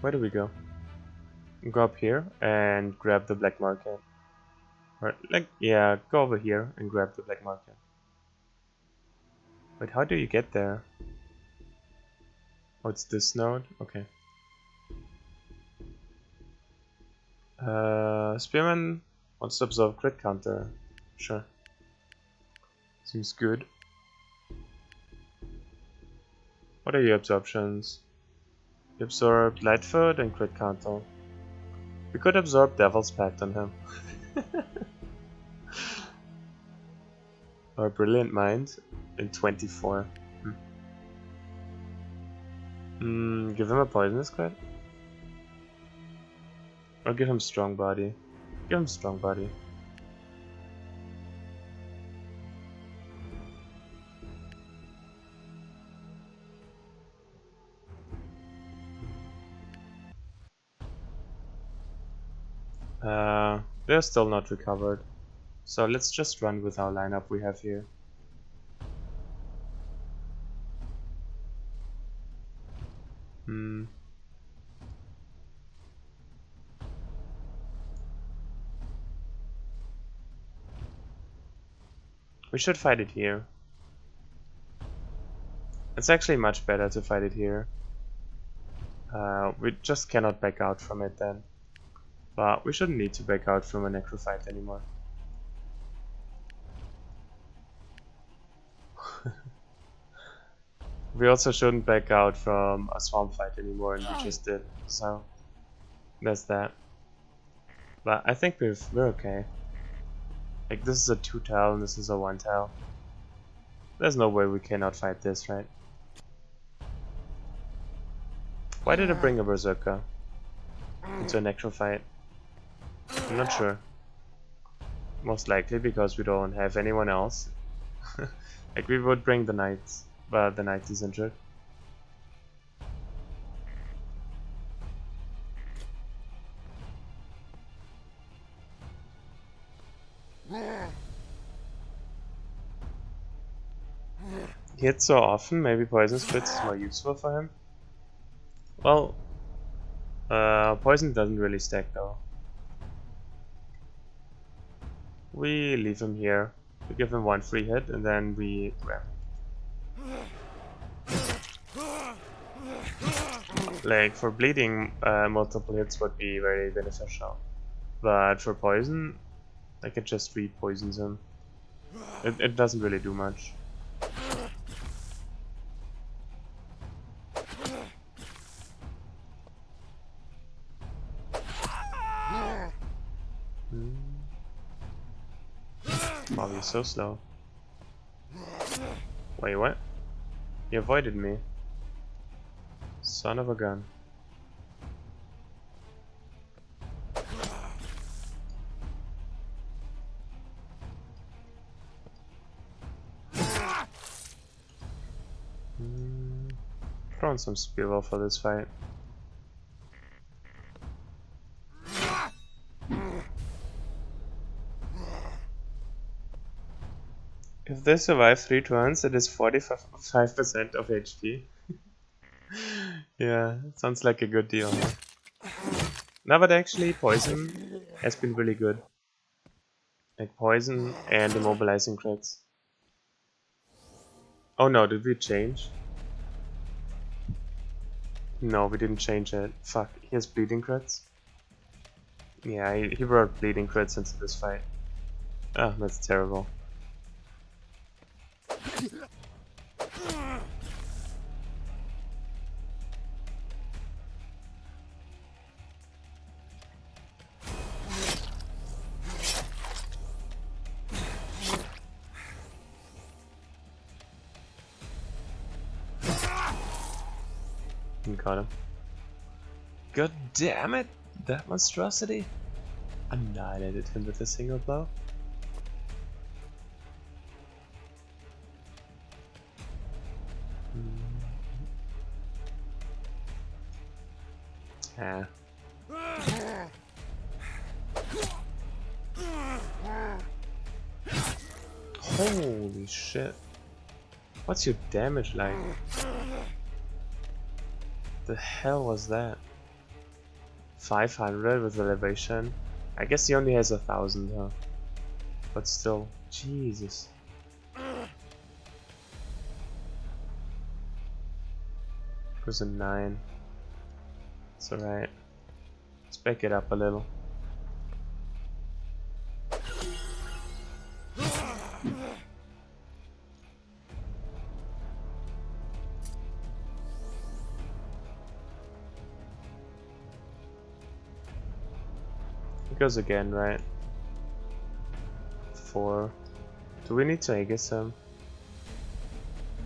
Where do we go? Go up here and grab the black market. Or, like, yeah, go over here and grab the black market. Wait, how do you get there? Oh, it's this node? Okay. Spearman wants to absorb crit counter. Sure. Seems good. What are your absorptions? You absorbed Lightfoot and crit counter. We could absorb Devil's Pact on him. Or Brilliant Mind in 24. Give him a poisonous crit? Or give him strong body? Give him strong body. They're still not recovered. So let's just run with our lineup we have here. We should fight it here. It's actually much better to fight it here. We just cannot back out from it then. But we shouldn't need to back out from a necro fight anymore. We also shouldn't back out from a swamp fight anymore, and we just did. So there's that. But I think we're okay. Like, this is a 2-tile and this is a 1-tile. There's no way we cannot fight this, right? Why did I bring a berserker into a necro fight? I'm not sure. Most likely because we don't have anyone else. Like, we would bring the knights, but the knight is injured. He hits so often, maybe poison splits is more useful for him. Well, poison doesn't really stack though. We leave him here. We give him 1 free hit and then we ram. Like, for bleeding, multiple hits would be very beneficial. But for poison, I could just re-poisons him. It doesn't really do much. Wow, he's so slow. Wait, what? He avoided me. Son of a gun. Throw on some spearwell for this fight. If they survive 3 turns, it is 45% of HP. Yeah, sounds like a good deal. No, but actually, poison has been really good. Like poison and immobilizing crits. Oh no, did we change? No, we didn't change it. Fuck, he has bleeding crits? Yeah, he brought bleeding crits into this fight. Ah, that's terrible. Got him. God damn it! That monstrosity! Annihilated him with a single blow. Ah. Holy shit. What's your damage like? The hell was that? 500 with elevation. I guess he only has 1,000, huh? But still, Jesus. It was a 9. It's alright. Let's back it up a little. It goes again, right? 4. Do we need to Aegis him?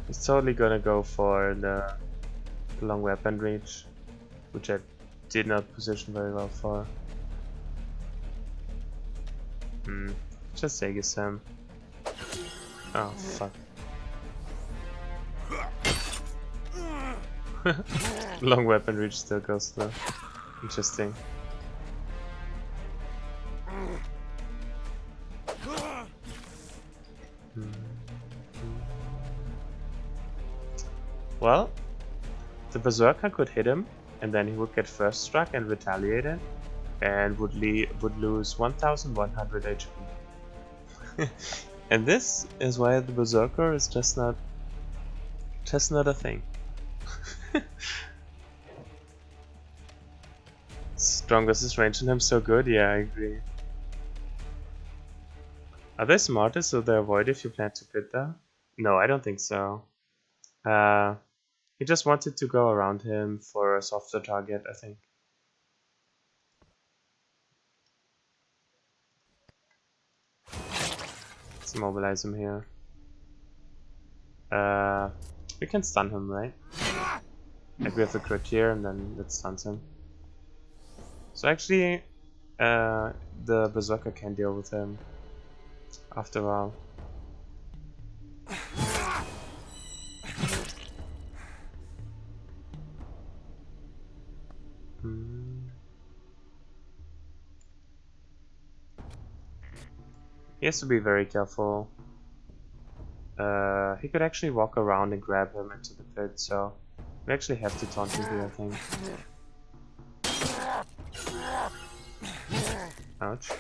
He's totally gonna go for the long weapon reach, which I did not position very well for. Just Aegis him. Oh, fuck. Long weapon reach still goes through. Interesting. Well, the Berserker could hit him, and then he would get first struck and retaliate it, and would lose 1,100 HP. And this is why the Berserker is just not a thing. Strong versus range on him so good, yeah, I agree. Are they smarter so they avoid if you plan to crit there? No, I don't think so. He just wanted to go around him for a softer target, I think. Let's immobilize him here. We can stun him, right? Like we have the crit here and then it stuns him. So actually, the Berserker can deal with him after a while. He has to be very careful. He could actually walk around and grab him into the pit, so we actually have to taunt him here, I think. Ouch.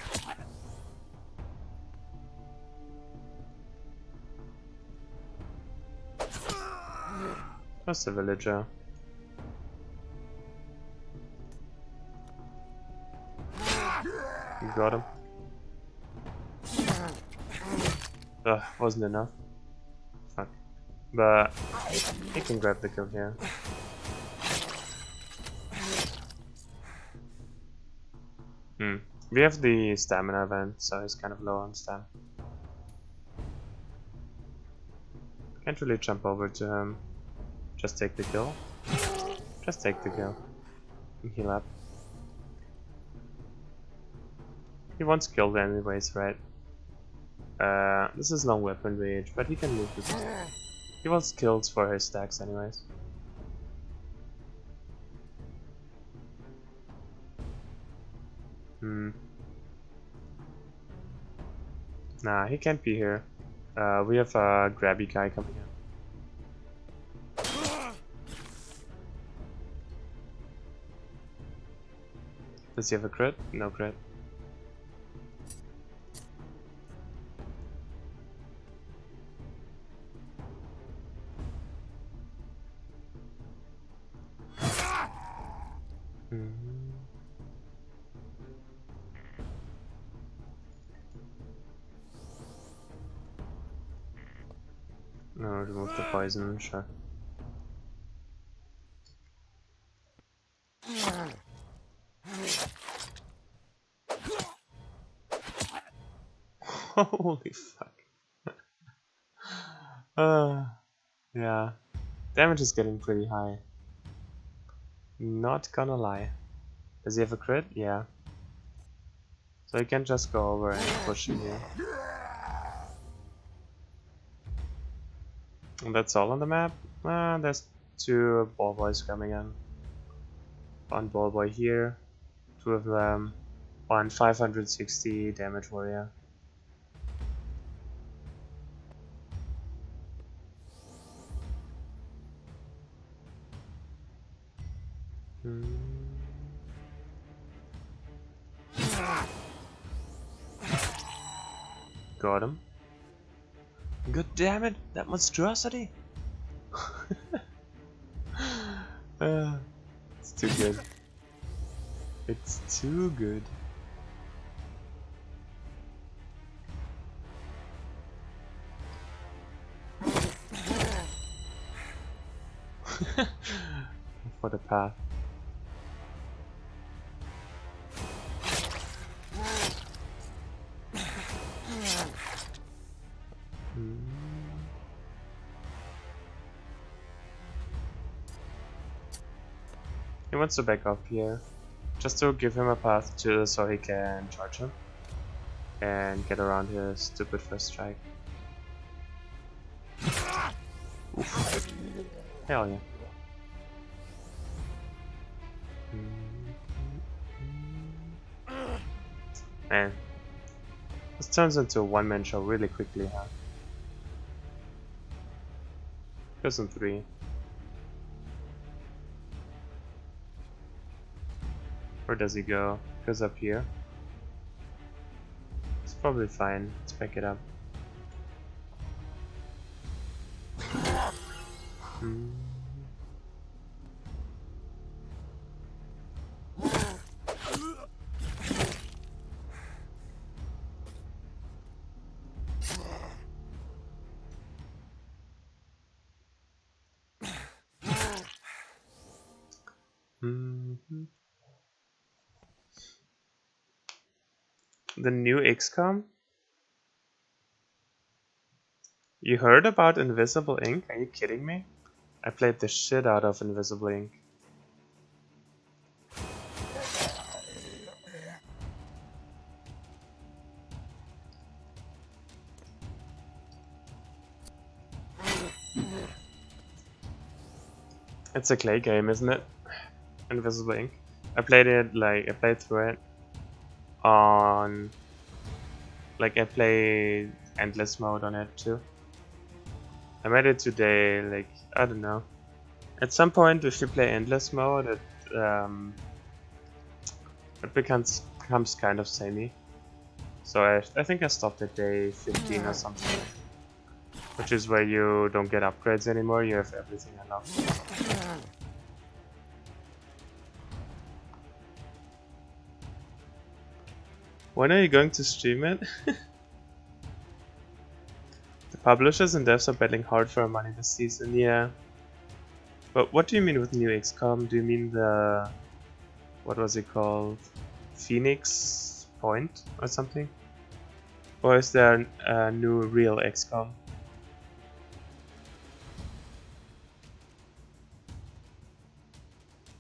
That's the villager. You got him. Ugh, wasn't enough. Fuck. But he can grab the kill here. We have the stamina event, so he's kind of low on stam. Can't really jump over to him. Just take the kill. Just take the kill. And heal up. He wants killed anyways, right? This is long weapon range, but he can move this. He wants kills for his stacks anyways. Nah, he can't be here. We have a grabby guy coming in. Does he have a crit? No crit. No, remove the poison, sure. Holy fuck. Yeah. Damage is getting pretty high. Not gonna lie. Does he have a crit? Yeah. So you can just go over and push him here. And that's all on the map? There's 2 ball boys coming in. One ball boy here. 2 of them. One 560 damage warrior. Hmm. Got him. God damn it, that monstrosity! It's too good. It's too good. For the path. He wants to back up here, just to give him a path to so he can charge him and get around his stupid first strike. Oof. Hell yeah. Man, this turns into a one-man show really quickly, huh? Goes in 3. Where does he go? Goes up here. It's probably fine. Let's back it up. The new XCOM? You heard about Invisible Ink? Are you kidding me? I played the shit out of Invisible Ink. It's a clay game, isn't it? Invisible Ink. I played through it on, I played endless mode on it too. I made it today, I don't know. At some point, if you play endless mode, it becomes kind of samey. So I think I stopped at day 15 or something. Which is where you don't get upgrades anymore, you have everything unlocked. When are you going to stream it? The publishers and devs are battling hard for money this season, yeah. But what do you mean with new XCOM? Do you mean the... what was it called? Phoenix Point or something? Or is there a new real XCOM?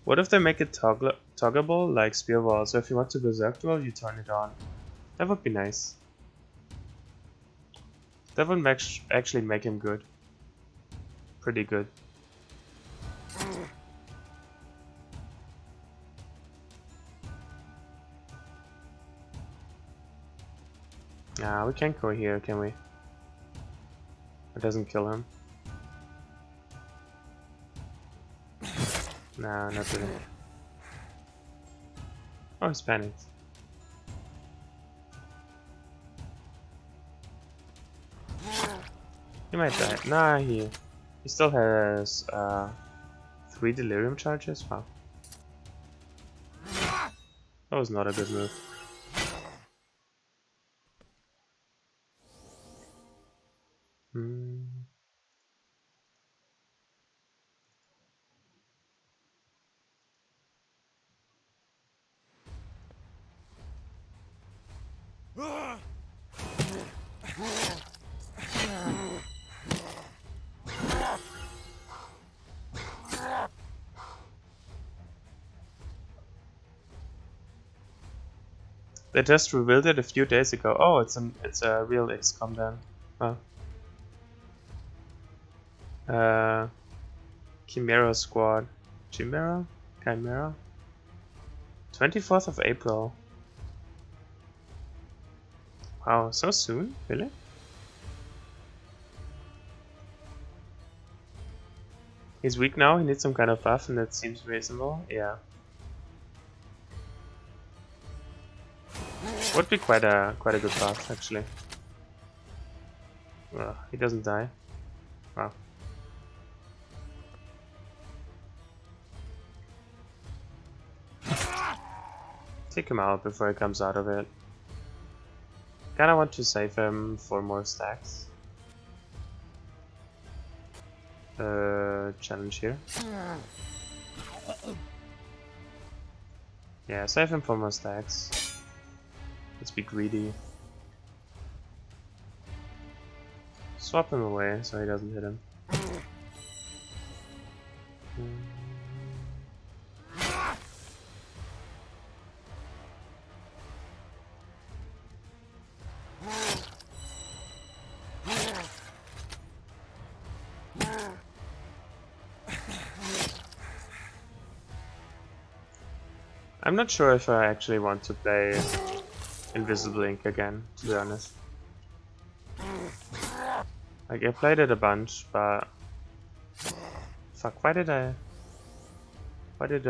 What if they make it toggleable like Spear Wall, so if you want to berserk duel, you turn it on? That would be nice. That would actually make him good. Pretty good. Nah, we can't go here, can we? It doesn't kill him. Nah, not really. Oh, he's panicked. He might die. Nah, he still has 3 delirium charges. Wow. That was not a good move. They just revealed it a few days ago. Oh, it's a real XCOM then. Oh. Chimera Squad. Chimera? Chimera? 24th of April. Wow, so soon? Really? He's weak now, he needs some kind of buff and that seems reasonable. Yeah. Would be quite a good buff actually. He doesn't die. Wow. Take him out before he comes out of it. Kinda want to save him for more stacks. Challenge here. Yeah, save him for more stacks. Let's be greedy. Swap him away so he doesn't hit him. I'm not sure if I actually want to play Invisible Ink again, to be honest. Like, I played it a bunch, but... Fuck, why did I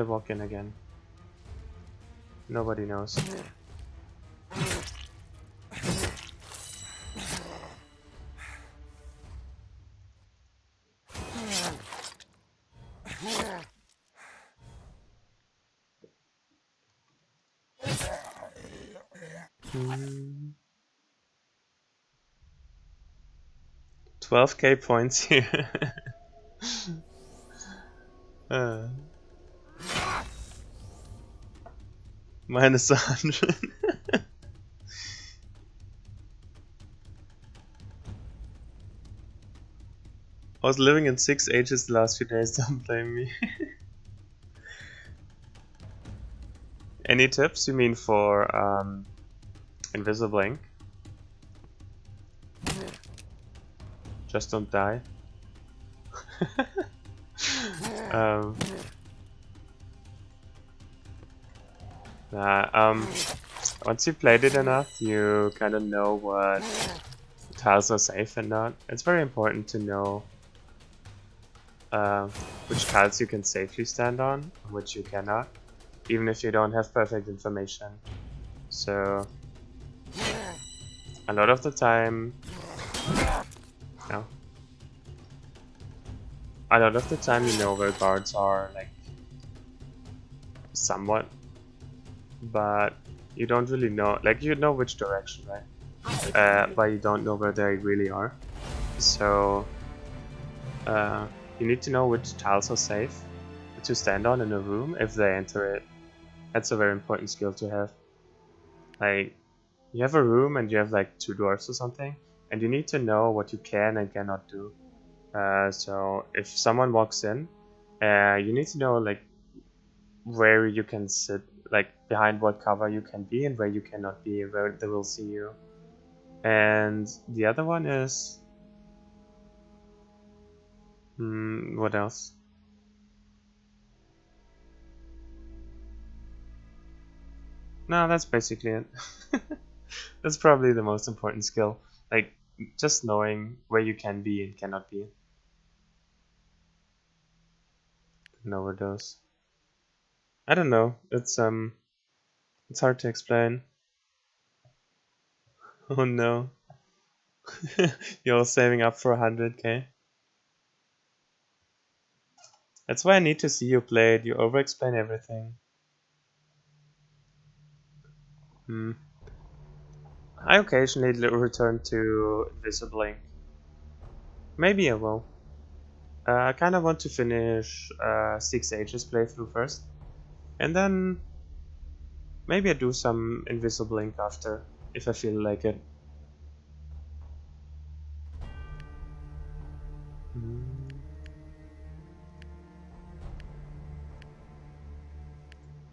walk in again? Nobody knows. Hmm. 12k points here. Minus 100. I was living in 6 ages the last few days, don't blame me. Any tips you mean for Invisible Ink? Just don't die. Once you played it enough, you kind of know what tiles are safe and not. It's very important to know which tiles you can safely stand on and which you cannot, even if you don't have perfect information. So, a lot of the time, a lot of the time you know where guards are, like, somewhat, but you don't really know, like, you know which direction, right? But you don't know where they really are. So, you need to know which tiles are safe to stand on in a room if they enter it. That's a very important skill to have. Like, you have a room and you have like 2 doors or something, and you need to know what you can and cannot do. So if someone walks in, you need to know like where you can sit, like behind what cover you can be and where you cannot be, where they will see you. And the other one is... what else? No, that's basically it. That's probably the most important skill. Like, just knowing where you can be and cannot be. An overdose. I don't know. It's hard to explain. Oh no. You're saving up for 100k. That's why I need to see you play it. You over-explain everything. I occasionally return to Invisible Ink. Maybe I will. I kind of want to finish 6 Ages playthrough first. And then maybe I do some Invisible Ink after, if I feel like it.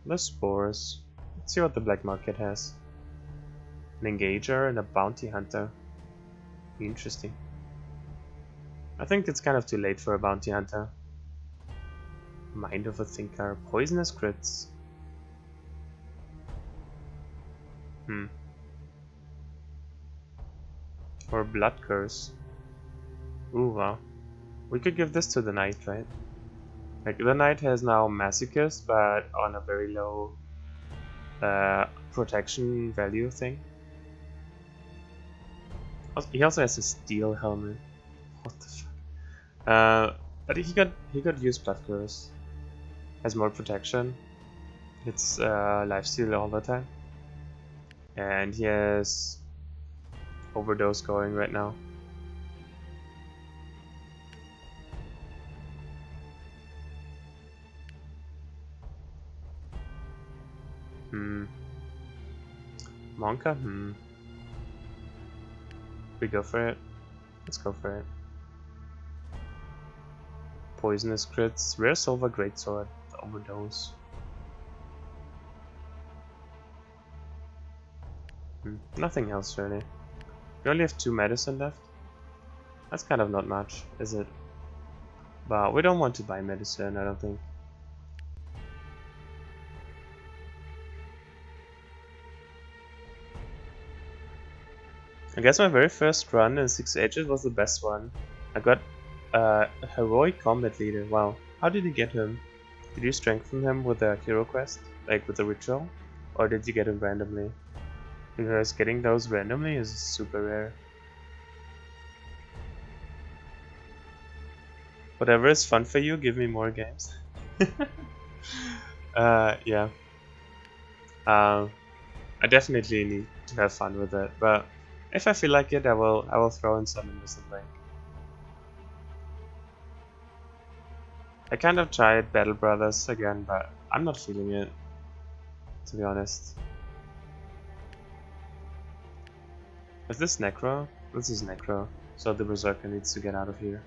The spores. Let's see what the black market has. An engager and a bounty hunter. Interesting. I think it's kind of too late for a bounty hunter. Mind of a thinker. Poisonous crits. Or blood curse. Ooh, wow. We could give this to the knight, right? Like, the knight has now masochist, but on a very low protection value thing. He also has a steel helmet. What the fuck? But he got used blood curse. Has more protection. It's lifesteal all the time. And he has overdose going right now. Monka? We go for it. Let's go for it. Poisonous crits. Rare silver greatsword. Overdose. Nothing else really. We only have 2 medicine left. That's kind of not much, is it? But we don't want to buy medicine, I don't think. I guess my very first run in 6 Ages was the best one. I got a heroic combat leader. Wow. How did you get him? Did you strengthen him with a hero quest? Like with a ritual? Or did you get him randomly? Because getting those randomly is super rare. Whatever is fun for you, give me more games. Yeah. I definitely need to have fun with it, but if I feel like it, I will throw in some invisible link. I kind of tried Battle Brothers again, but I'm not feeling it, to be honest. Is this Necro? This is Necro, so the Berserker needs to get out of here.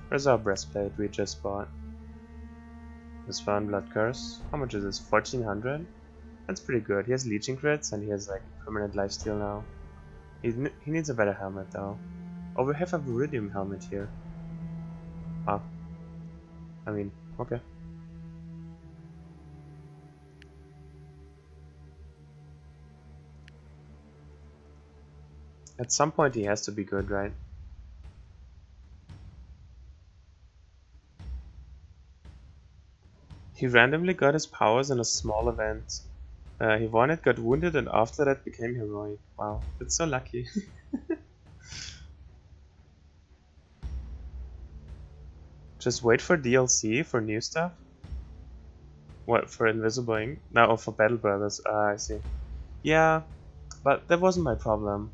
Where's our breastplate we just bought? This one, Blood Curse. How much is this? 1400? That's pretty good. He has leeching crits and he has like permanent lifesteal now. He needs a better helmet though. Oh, we have a Viridium helmet here. Ah. I mean, okay. At some point he has to be good, right? He randomly got his powers in a small event. He won it, got wounded, and after that became heroic. Wow, that's so lucky. Just wait for DLC for new stuff? What, for Invisible Ink? No, for Battle Brothers. I see. Yeah, but that wasn't my problem.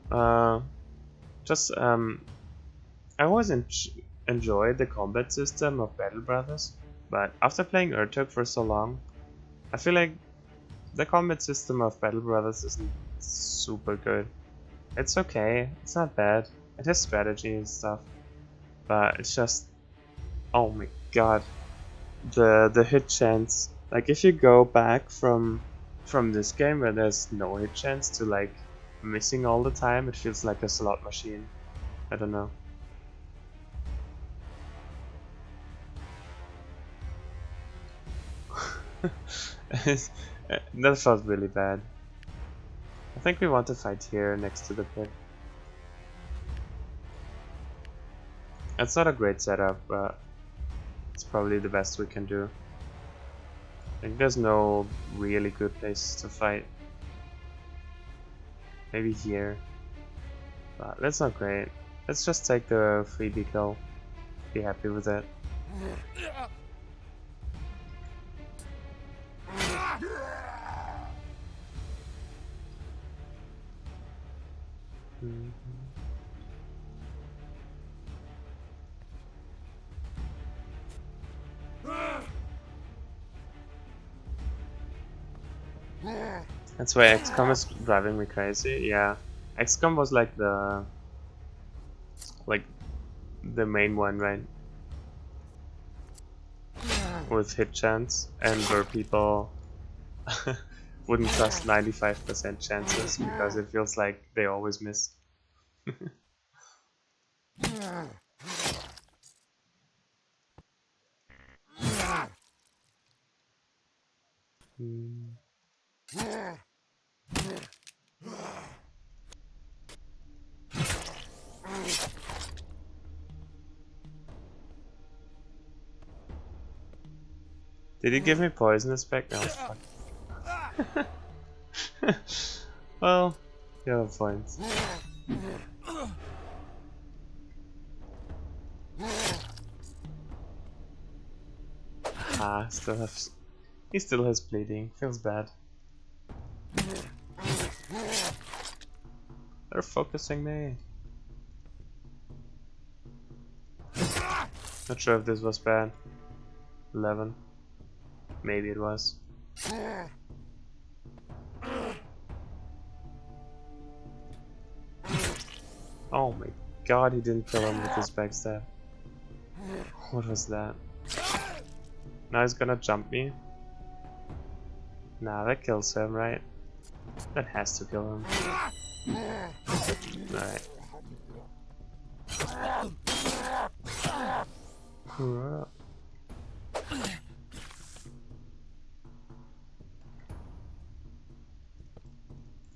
I always enjoyed the combat system of Battle Brothers, but after playing Urtuk for so long, I feel like the combat system of Battle Brothers isn't super good. It's okay, it's not bad, it has strategy and stuff, but it's just, oh my god, the hit chance. Like if you go back from this game where there's no hit chance to like missing all the time, it feels like a slot machine. I don't know. That felt really bad. I think we want to fight here next to the pit. It's not a great setup, but it's probably the best we can do. I think there's no really good place to fight. Maybe here. But that's not great. Let's just take the freebie kill. Be happy with it. That's why XCOM is driving me crazy. Yeah, XCOM was like the main one, right? With hit chance, and where people wouldn't trust 95% chances because it feels like they always miss. Did he give me poisonous back? No, fuck. Well, you have points. Ah, he still has bleeding. Feels bad. They're focusing me. Not sure if this was bad. 11. Maybe it was. Oh my god, he didn't kill him with his backstab. What was that? Now he's gonna jump me. Nah, that kills him, right? That has to kill him. Alright.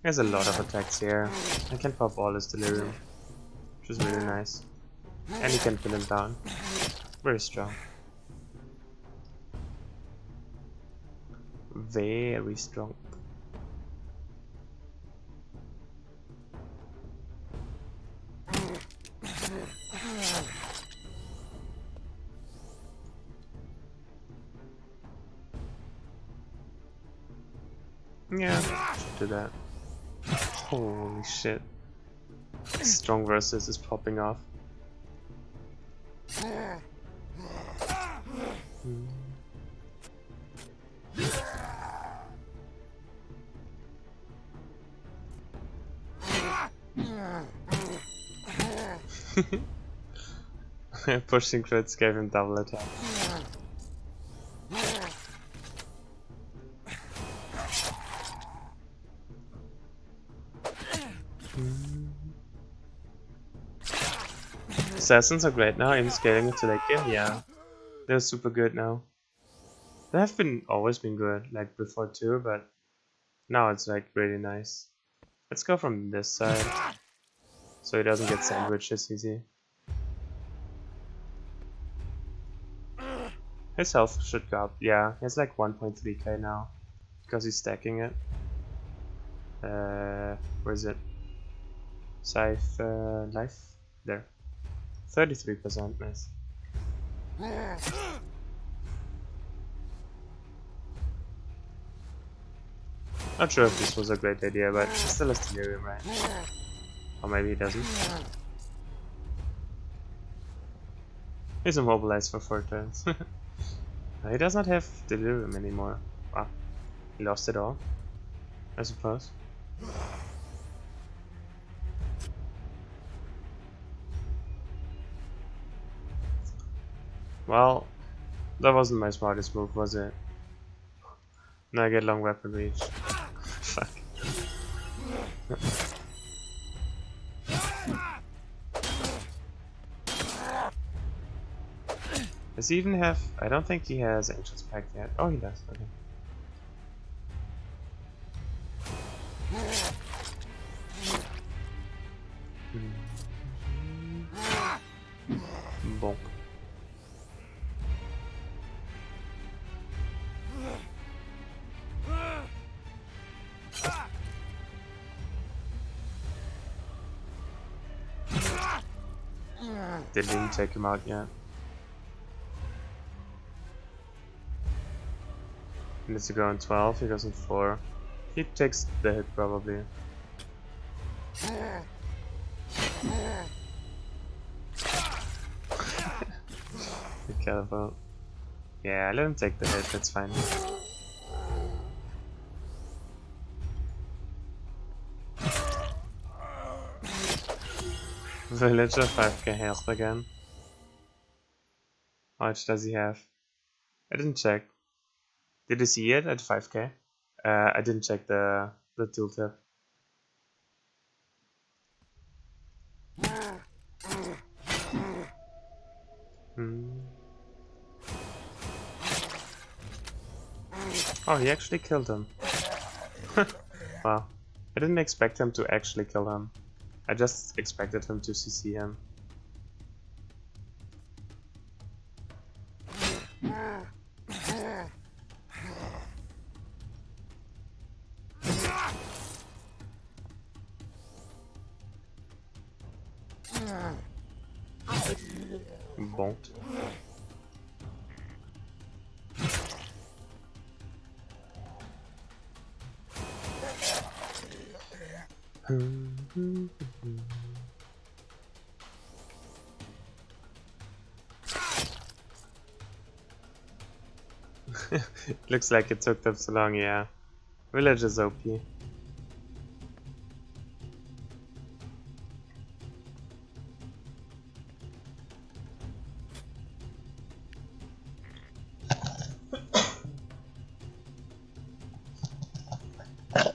There's a lot of attacks here. I can pop all his delirium, which is really nice. And he can pin him down. Very strong. Very strong. Yeah, should do that. Holy shit. Strong versus is popping off. Pushing crits gave him double attack. Assassins are great now, even scaling it to late game, yeah. They're super good now. They have always been good, like before too, but now it's like really nice. Let's go from this side, so he doesn't get sandwiched as easy. His health should go up, yeah, he has like 1.3k now, because he's stacking it. Where is it? Scythe life? There. 33%, nice. Not sure if this was a great idea, but he still has delirium, right? Or maybe he doesn't. He's immobilized for 4 turns. He does not have delirium anymore. Wow. He lost it all, I suppose. Well, that wasn't my smartest move, was it? Now I get long weapon reach. Fuck. Does he even have... I don't think he has Angel's Pact yet. Oh, he does, okay. Bonk. Didn't even take him out yet. He needs to go on 12, he goes on 4. He takes the hit probably. Be careful. Yeah, let him take the hit, that's fine. Villager 5k health again. How much does he have? I didn't check. Did you see it at 5k? I didn't check the tooltip. Oh, he actually killed him. Wow. I didn't expect him to actually kill him. I just expected him to CC him. bonked. Looks like it took them so long, yeah. Village is OP.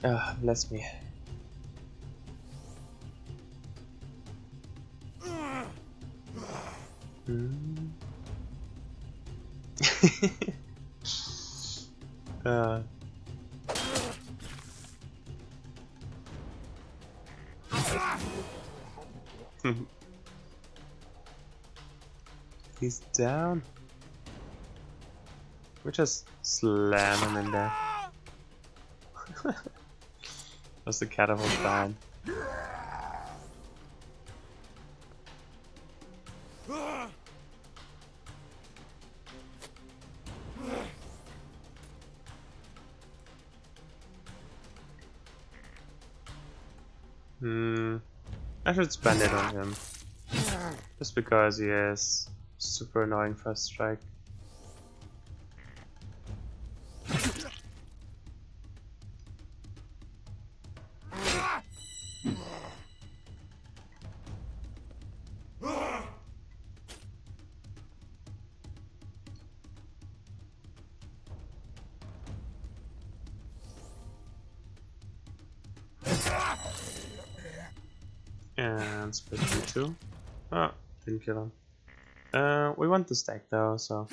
Ah, bless me. uh. He's down. We just slam him in there. Was the catapult fine? I should spend it on him. Just because he has super annoying first strike. And split 2. Oh, didn't kill him. We want the stack though, so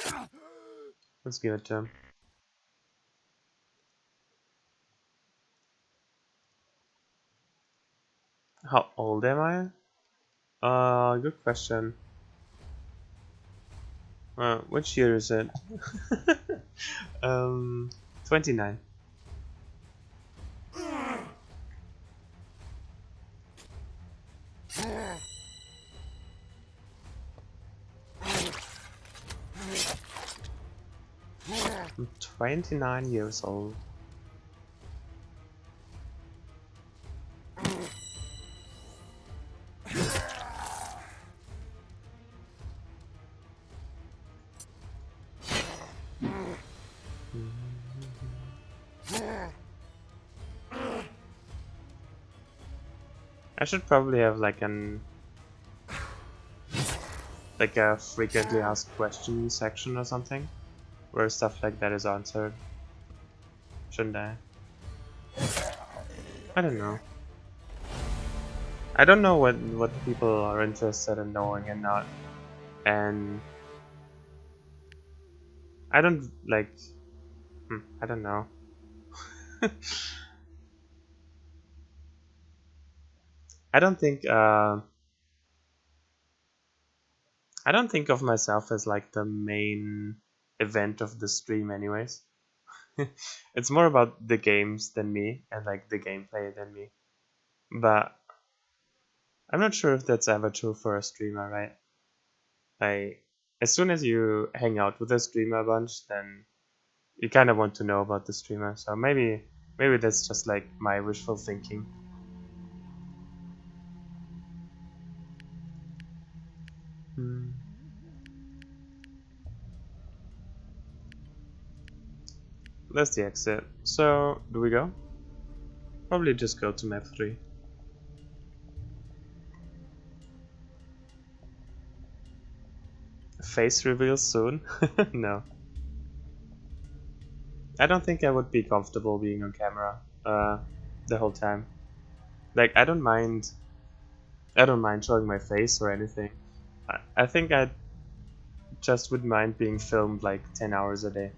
let's give it to him. How old am I? Good question. Which year is it? 29. I'm 29 years old. I should probably have like a frequently asked questions section or something, where stuff like that is answered. Shouldn't I? I don't know. I don't know what people are interested in knowing and not, and I don't like. I don't know. I don't think. I don't think of myself as like the main event of the stream, anyways. It's more about the games than me, and like the gameplay than me. But I'm not sure if that's ever true for a streamer, right? Like, as soon as you hang out with a streamer a bunch, then you kind of want to know about the streamer. So maybe that's just like my wishful thinking. That's the exit. So, do we go? Probably just go to map 3. Face reveal soon? No. I don't think I would be comfortable being on camera the whole time. Like, I don't mind showing my face or anything. I think I just would mind being filmed like 10 hours a day.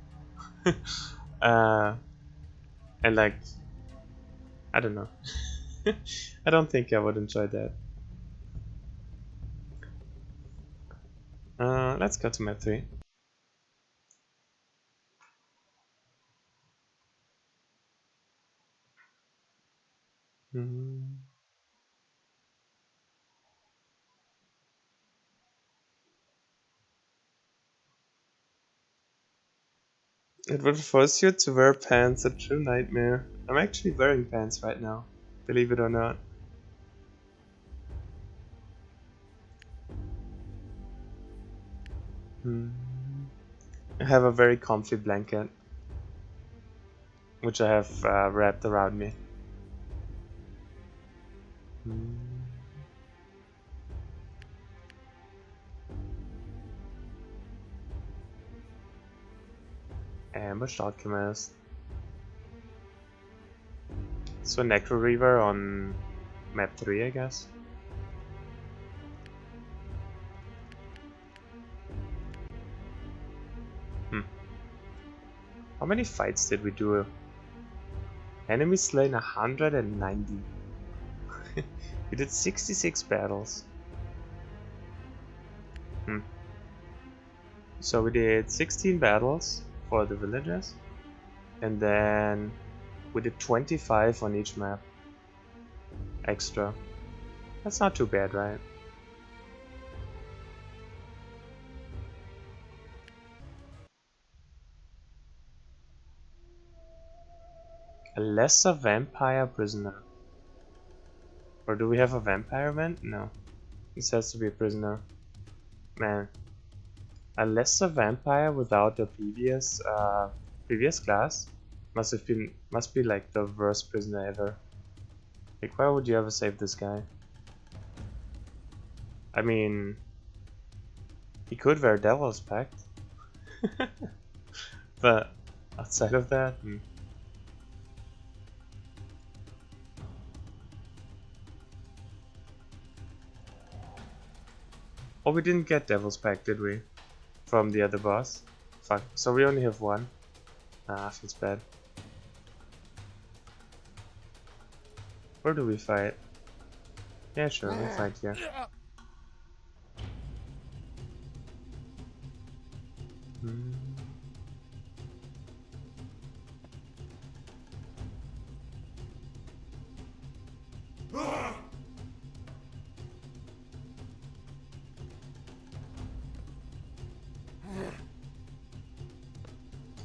And like, I don't know. I don't think I would enjoy that. Let's go to map 3. It would force you to wear pants, a true nightmare. I'm actually wearing pants right now, believe it or not. I have a very comfy blanket, which I have wrapped around me. Ambushed Alchemist. So Necro Reaver on map 3, I guess. How many fights did we do? Enemy slain 190. We did 66 battles. So we did 16 battles for the villagers, and then we did 25 on each map. Extra. That's not too bad, right? A lesser vampire prisoner. Or do we have a vampire event? No. This has to be a prisoner. Man. A lesser vampire without the previous class must be like the worst prisoner ever. Like, why would you ever save this guy? I mean, he could wear Devil's Pact. But outside of that, Oh, we didn't get Devil's Pact, did we? From the other boss? Fuck, so we only have one. Ah, feels bad. Where do we fight? Yeah, sure, we'll fight here.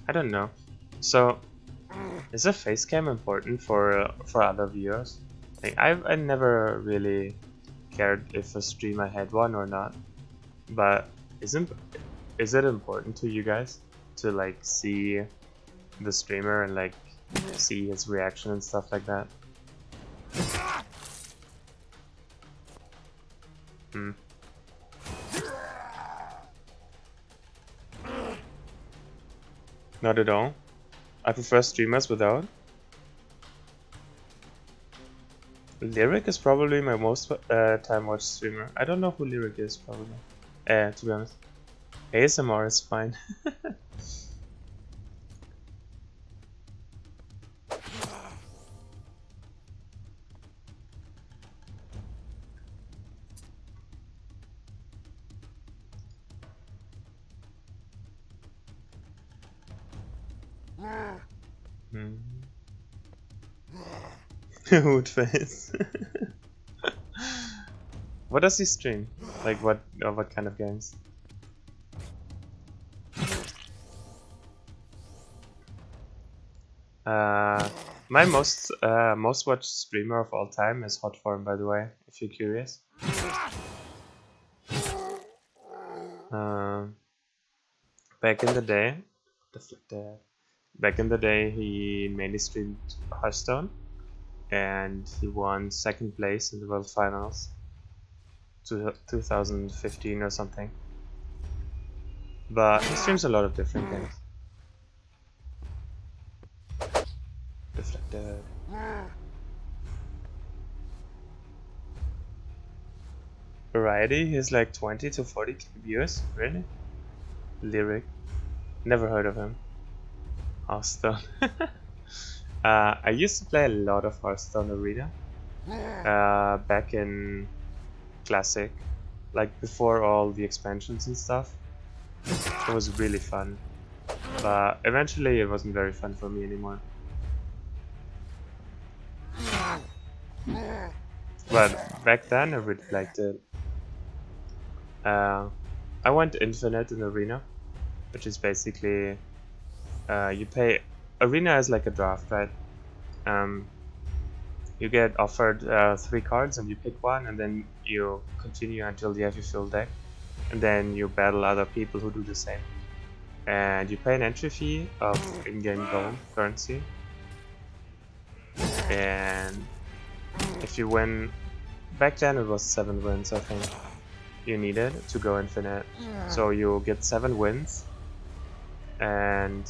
I don't know. So, is a face cam important for other viewers? Like, I never really cared if a streamer had one or not, but is it important to you guys to like see the streamer and like see his reaction and stuff like that? Not at all. I prefer streamers without. Lyric is probably my most time watched streamer. I don't know who Lyric is, probably. To be honest. ASMR is fine. Hood face. What does he stream? Like what kind of games? My most watched streamer of all time is Hotform, by the way, if you're curious. Back in the day, he mainly streamed Hearthstone, and he won 2nd place in the World Finals, 2015 or something. But he streams a lot of different games. Deflected. Variety, he's like 20 to 40 viewers, really? Lyric, never heard of him. Hearthstone. I used to play a lot of Hearthstone Arena back in Classic, like before all the expansions and stuff. It was really fun, but eventually it wasn't very fun for me anymore. But back then I really liked it. I went infinite in Arena, which is basically you pay. Arena is like a draft, right? You get offered 3 cards and you pick one, and then you continue until you have your full deck, and then you battle other people who do the same. And you pay an entry fee of in-game gold currency, and if you win, back then it was 7 wins I think you needed to go infinite. So you get 7 wins, and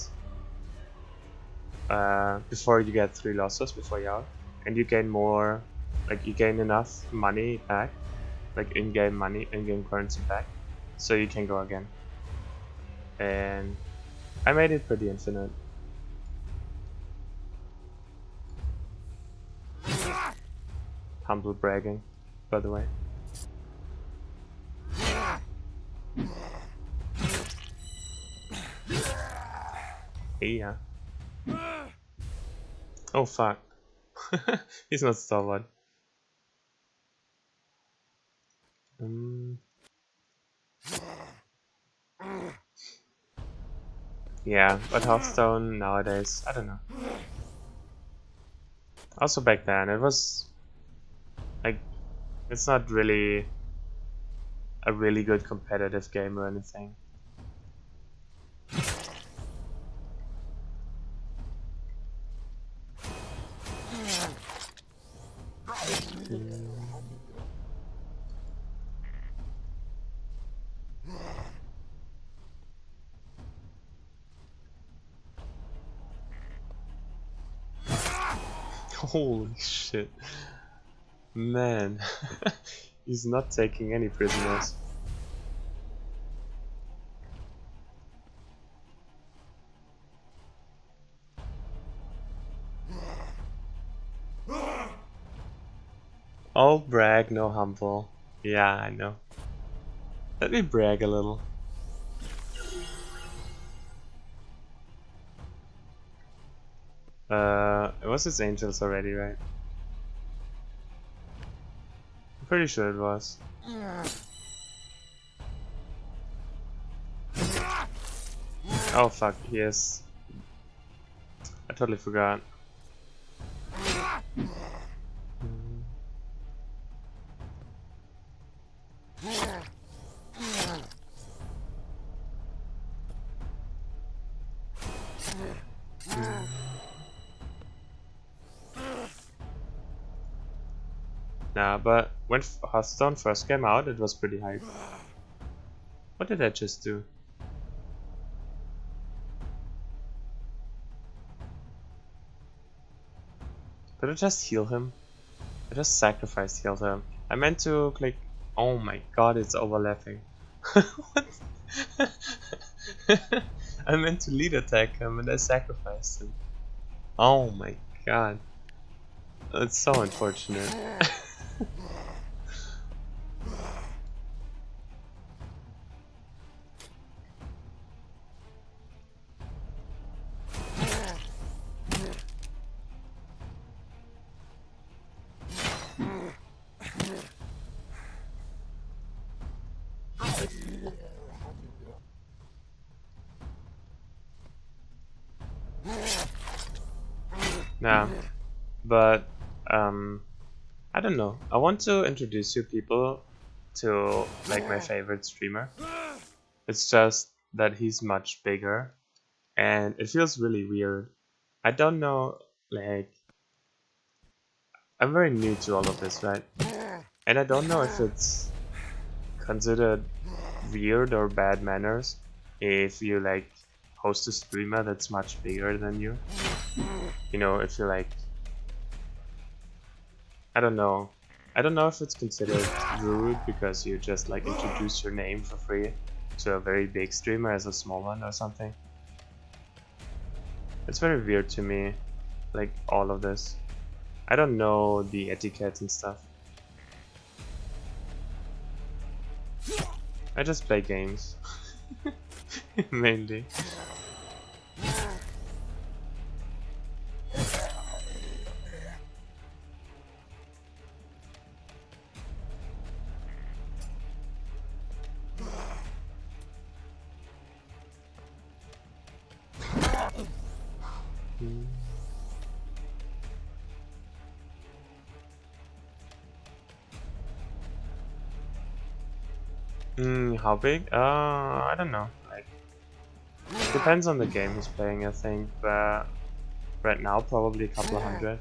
before you get 3 losses before you're out, and you gain more, like you gain enough money back, like in-game money, in-game currency back, so you can go again. And I made it pretty infinite. Humble bragging, by the way. Yeah. Oh fuck. He's not stalwart. Yeah, but Hearthstone nowadays, I don't know. Also back then, it was like, it's not really a really good competitive game or anything. Holy shit. Man. He's not taking any prisoners. All brag, no humble. Yeah, I know. Let me brag a little. It was his angels already, right? I'm pretty sure it was. Oh fuck, yes. I totally forgot. Nah, but when Hearthstone first came out, it was pretty hype. What did I just do? Did I just heal him? I just sacrificed healed him. I meant to click. Oh my god, it's overlapping. What? I meant to lead attack him and I sacrificed him. Oh my god. That's so unfortunate. Nah, but I don't know. I want to introduce you people to like my favorite streamer. It's just that he's much bigger and it feels really weird. I don't know, like, I'm very new to all of this, right? And I don't know if it's considered weird or bad manners if you like host a streamer that's much bigger than you. You know, if you like, I don't know. I don't know if it's considered rude because you just like introduce your name for free to a very big streamer as a small one or something. It's very weird to me, like all of this. I don't know the etiquette and stuff. I just play games. Mainly. How big? I don't know. Like, depends on the game he's playing, I think. But right now, probably a couple of hundred.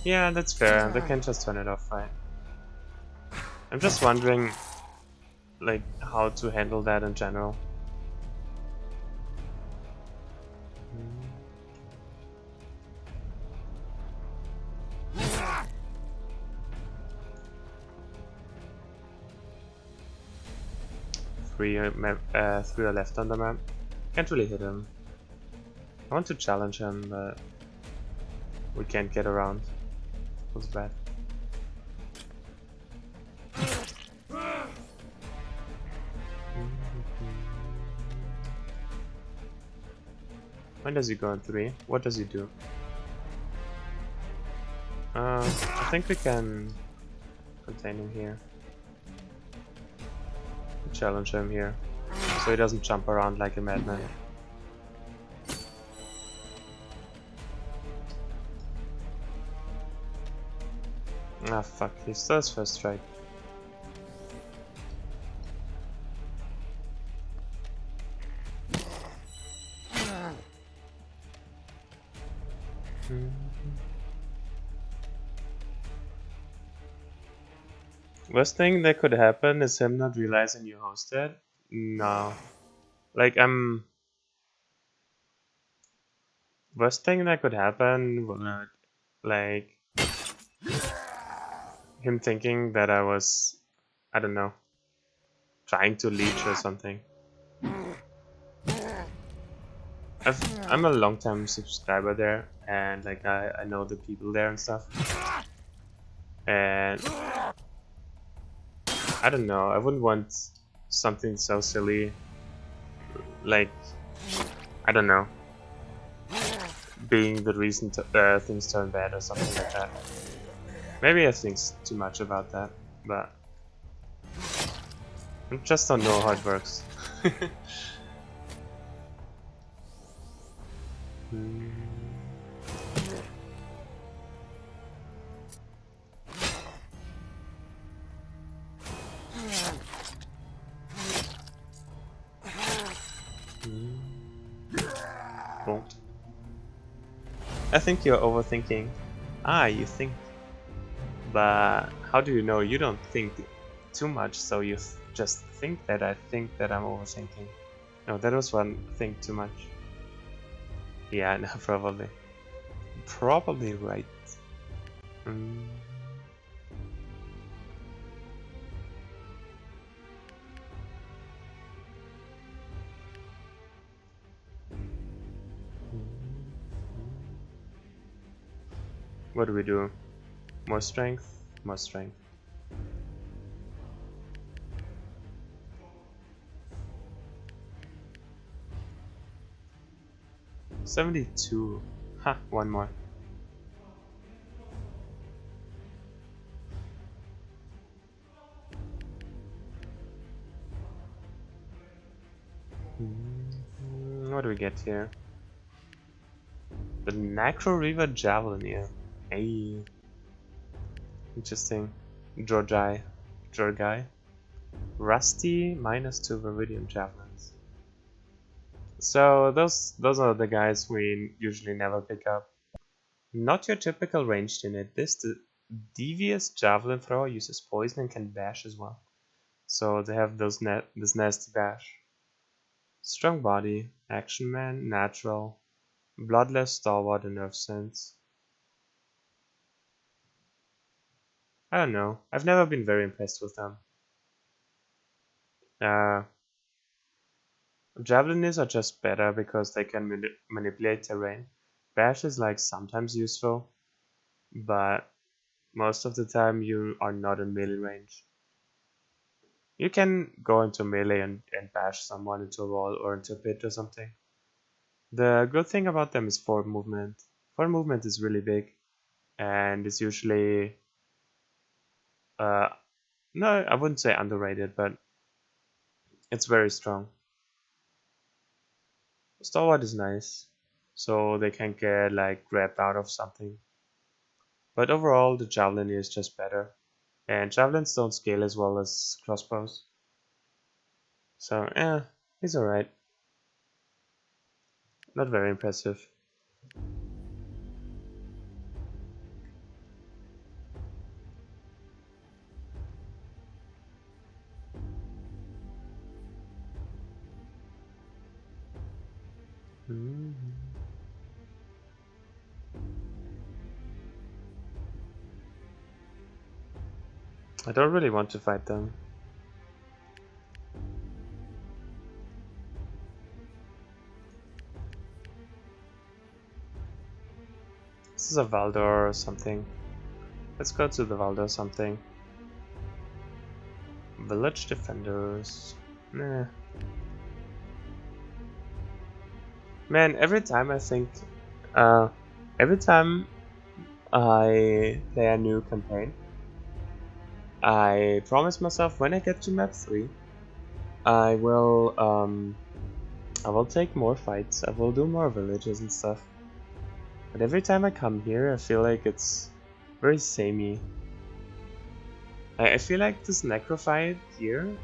Yeah, that's fair. They can just turn it off, right? I'm just wondering, like, how to handle that in general. Three are left on the map. Can't really hit him. I want to challenge him, but we can't get around. Feels bad. When does he go in 3? What does he do? I think we can contain him here. Challenge him here, so he doesn't jump around like a madman. Ah fuck, he still has first strike. Worst thing that could happen is him not realizing you hosted. No. Like, worst thing that could happen would, like, him thinking that I was, I don't know, trying to leech or something. I'm a long-time subscriber there, and like I know the people there and stuff. And I don't know, I wouldn't want something so silly, like, I don't know, being the reason things turn bad or something like that. Maybe I think too much about that, but I just don't know how it works. Won't. I think you're overthinking. You think. But how do you know? You don't think too much, so you just think that I think that I'm overthinking. No, that was one think too much. Yeah, no, probably. Probably right. What do we do? More strength? More strength. $72. Ha, one more. What do we get here? The Necro Reaver Javelineer. Hey. Interesting. Georgai. Rusty -2 Viridian Javelins. So those are the guys we usually never pick up. Not your typical ranged unit. This devious javelin thrower uses poison and can bash as well. So they have this nasty bash. Strong body, action man, natural, bloodless, stalwart, and nerve sense. I don't know. I've never been very impressed with them. Javelineers are just better because they can manipulate terrain. Bash is like sometimes useful, but most of the time you are not in melee range. You can go into melee and bash someone into a wall or into a pit or something. The good thing about them is forward movement. Forward movement is really big. and it's usually no, I wouldn't say underrated, but it's very strong. Stalwart is nice, so they can get like grabbed out of something. But overall, the javelin is just better, and javelins don't scale as well as crossbows. So he's alright. Not very impressive. I don't really want to fight them. This is a Valdor or something. Let's go to the Valdor or something. Village defenders. Nah. Man, every time I think, every time I play a new campaign, I promise myself when I get to map 3, I will take more fights, I will do more villages and stuff. But every time I come here, I feel like it's very samey. I feel like this necro fight here,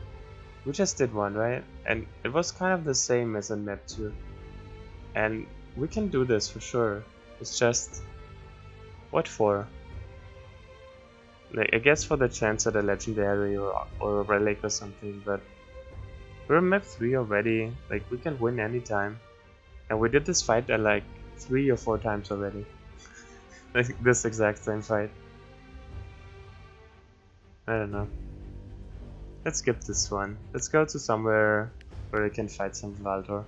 we just did one, right? And it was kind of the same as in map 2. And we can do this for sure. It's just, what for? Like, I guess for the chance at a legendary or a relic or something, but we're in map 3 already, like we can win anytime. And we did this fight like 3 or 4 times already. Like this exact same fight. I don't know. Let's skip this one. Let's go to somewhere where we can fight some Valdor.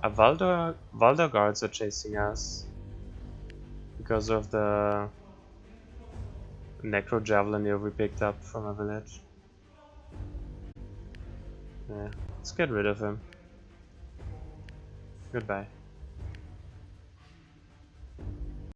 Valdor guards are chasing us because of the necro javelin we picked up from a village. Yeah, let's get rid of him. Goodbye.